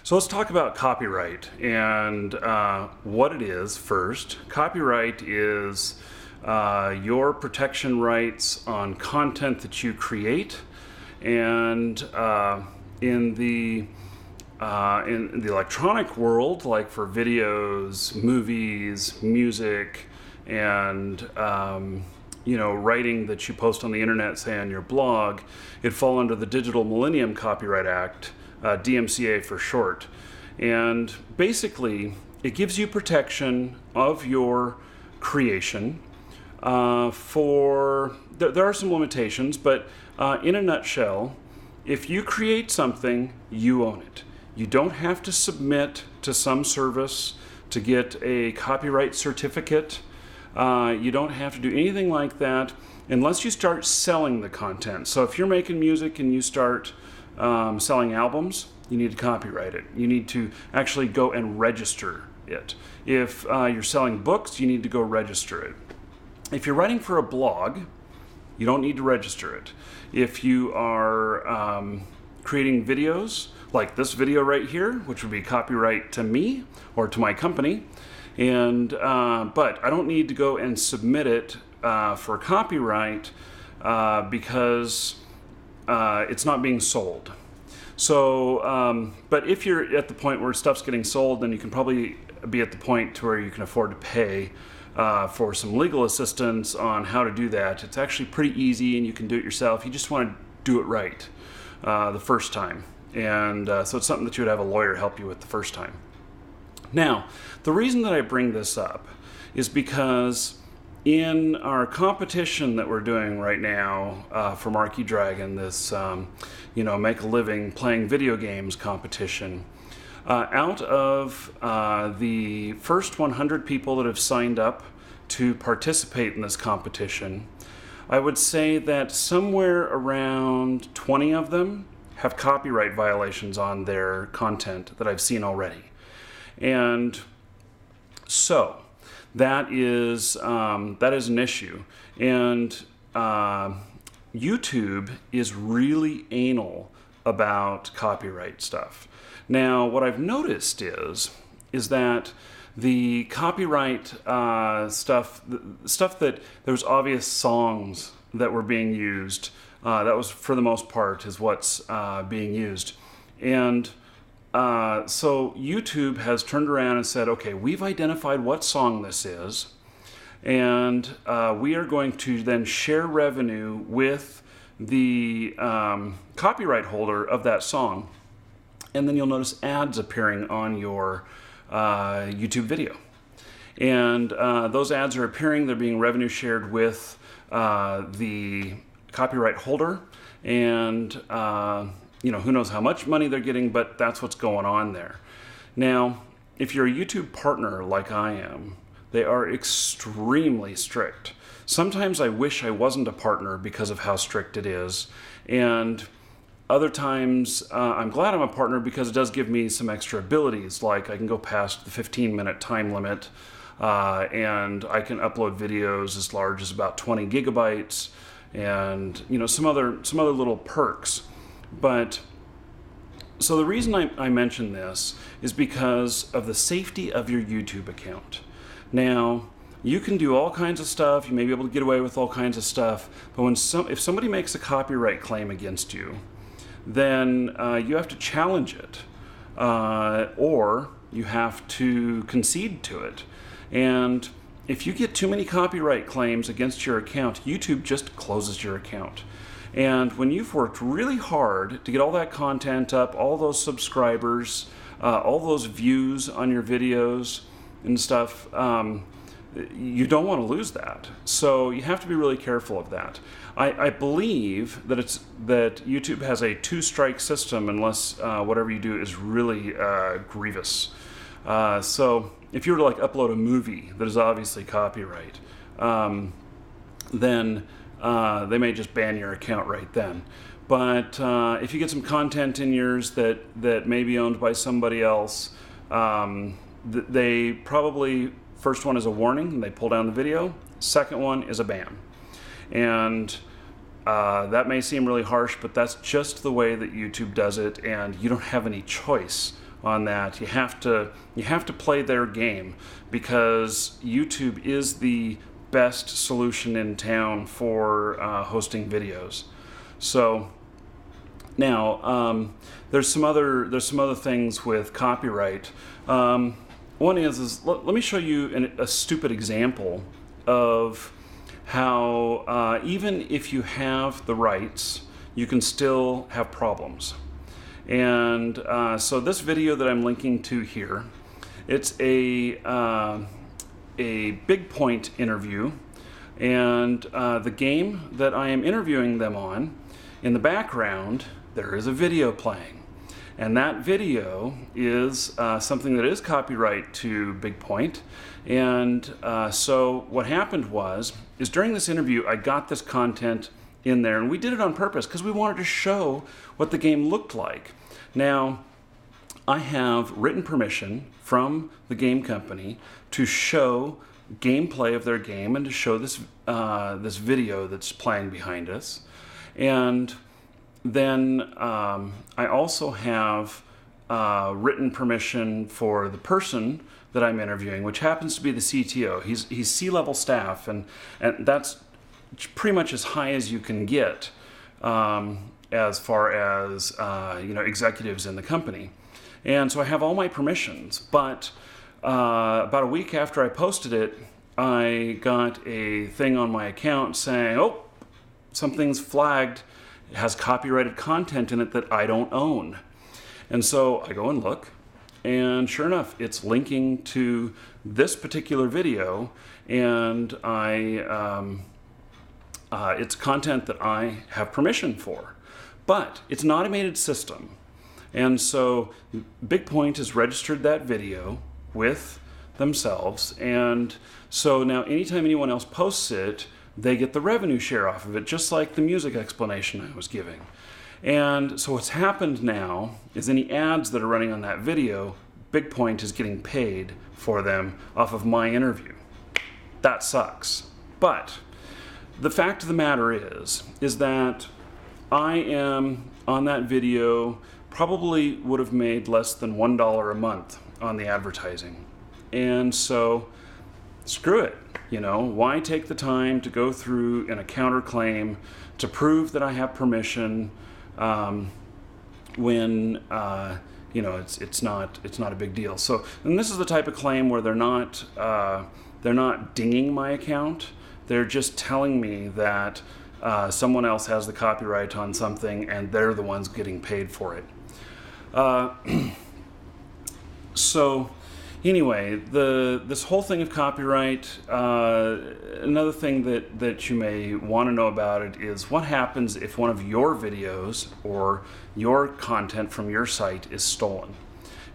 So let's talk about copyright and what it is first. Copyright is your protection rights on content that you create, and in the electronic world, like for videos, movies, music, and writing that you post on the internet, say on your blog, it'd fall under the Digital Millennium Copyright Act, DMCA for short. And basically, it gives you protection of your creation there are some limitations, but in a nutshell, if you create something, you own it. You don't have to submit to some service to get a copyright certificate. You don't have to do anything like that unless you start selling the content. So if you're making music and you start selling albums, you need to copyright it. You need to actually go and register it. If you're selling books, you need to go register it. If you're writing for a blog, you don't need to register it. If you are creating videos, like this video right here, which would be copyright to me or to my company, and but I don't need to go and submit it for copyright because it's not being sold. So, but if you're at the point where stuff's getting sold, then you can probably be at the point to where you can afford to pay for some legal assistance on how to do that. It's actually pretty easy and you can do it yourself. You just want to do it right the first time. And so it's something that you would have a lawyer help you with the first time. Now, the reason that I bring this up is because in our competition that we're doing right now for Marquee Dragon, this make a living playing video games competition, out of the first 100 people that have signed up to participate in this competition, I would say that somewhere around 20 of them have copyright violations on their content that I've seen already. And so that is an issue. And YouTube is really anal about copyright stuff. Now, what I've noticed is that the copyright stuff that there was obvious songs that were being used, that was for the most part is what's being used. And so YouTube has turned around and said, okay, we've identified what song this is, and we are going to then share revenue with the copyright holder of that song. And then you'll notice ads appearing on your YouTube video. And those ads are appearing, they're being revenue shared with the copyright holder, and who knows how much money they're getting, but that's what's going on there. Now, if you're a YouTube partner like I am, they are extremely strict. Sometimes I wish I wasn't a partner because of how strict it is, and other times I'm glad I'm a partner because it does give me some extra abilities, like I can go past the 15-minute time limit, and I can upload videos as large as about 20 gigabytes, and some other little perks. But so the reason I mention this is because of the safety of your YouTube account. Now, you can do all kinds of stuff, you may be able to get away with all kinds of stuff, but if somebody makes a copyright claim against you, then you have to challenge it, or you have to concede to it. And if you get too many copyright claims against your account, YouTube just closes your account. And when you've worked really hard to get all that content up, all those subscribers, all those views on your videos and stuff, you don't want to lose that. So you have to be really careful of that. I believe that YouTube has a two-strike system unless whatever you do is really grievous. So if you were to upload a movie that is obviously copyright, then they may just ban your account right then. But if you get some content in yours that may be owned by somebody else, they probably, first one is a warning and they pull down the video. Second one is a ban. And that may seem really harsh, but that's just the way that YouTube does it, and you don't have any choice on that. You have to play their game, because YouTube is the best solution in town for hosting videos. So now there's some other things with copyright. One is let me show you a stupid example of how even if you have the rights, you can still have problems. And so this video that I'm linking to here, it's a Big Point interview, and the game that I am interviewing them on, in the background there is a video playing. And that video is something that is copyright to Big Point. And so what happened is during this interview, I got this content in there, and we did it on purpose because we wanted to show what the game looked like. Now, I have written permission from the game company to show gameplay of their game and to show this this video that's playing behind us. And then I also have written permission for the person that I'm interviewing, which happens to be the CTO. He's C-level staff, and that's pretty much as high as you can get as far as executives in the company. And so I have all my permissions, but about a week after I posted it, I got a thing on my account saying, oh, something's flagged. It has copyrighted content in it that I don't own. And so I go and look, and sure enough, it's linking to this particular video, and it's content that I have permission for. But it's an automated system. And so Big Point has registered that video with themselves, and so now anytime anyone else posts it, they get the revenue share off of it, just like the music explanation I was giving. And so what's happened now is any ads that are running on that video, Big Point is getting paid for them off of my interview. That sucks. But the fact of the matter is that I am on that video, probably would have made less than $1 a month on the advertising. And so screw it. Why take the time to go through in a counterclaim to prove that I have permission when it's not a big deal. So, and this is the type of claim where they're not dinging my account. They're just telling me that someone else has the copyright on something, and they're the ones getting paid for it. So anyway, this whole thing of copyright, another thing that you may want to know about it is what happens if one of your videos or your content from your site is stolen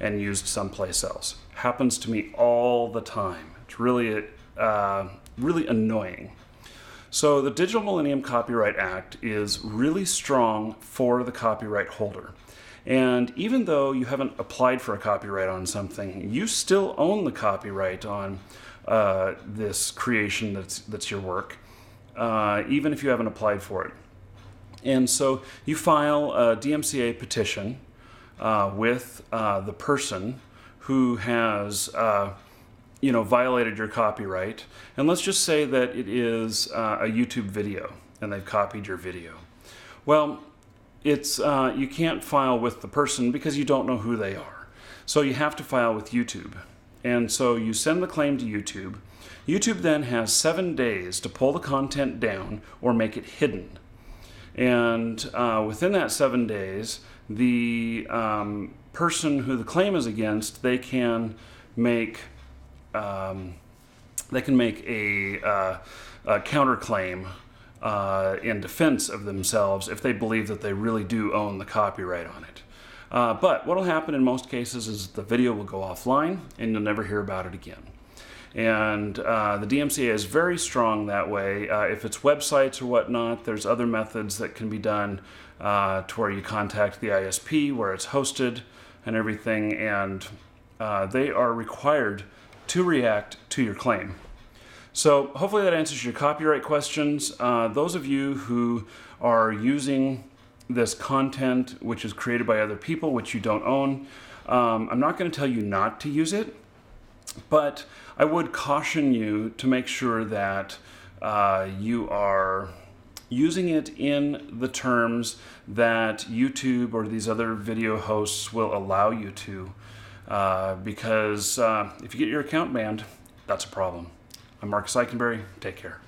and used someplace else. Happens to me all the time. It's really annoying. So the Digital Millennium Copyright Act is really strong for the copyright holder. And even though you haven't applied for a copyright on something, you still own the copyright on this creation that's your work, even if you haven't applied for it. And so you file a DMCA petition with the person who has violated your copyright. And let's just say that it is a YouTube video and they've copied your video. Well, it's you can't file with the person because you don't know who they are. So you have to file with YouTube. And so you send the claim to YouTube. YouTube then has 7 days to pull the content down or make it hidden. And within that 7 days, the person who the claim is against, they can make a counterclaim in defense of themselves if they believe that they really do own the copyright on it. But what will happen in most cases is the video will go offline and you'll never hear about it again. And the DMCA is very strong that way. If it's websites or whatnot, there's other methods that can be done to where you contact the ISP where it's hosted and everything, and they are required to react to your claim. So hopefully that answers your copyright questions. Those of you who are using this content which is created by other people which you don't own, I'm not going to tell you not to use it, but I would caution you to make sure that you are using it in the terms that YouTube or these other video hosts will allow you to, because if you get your account banned, that's a problem. I'm Marcus Eikenberry. Take care.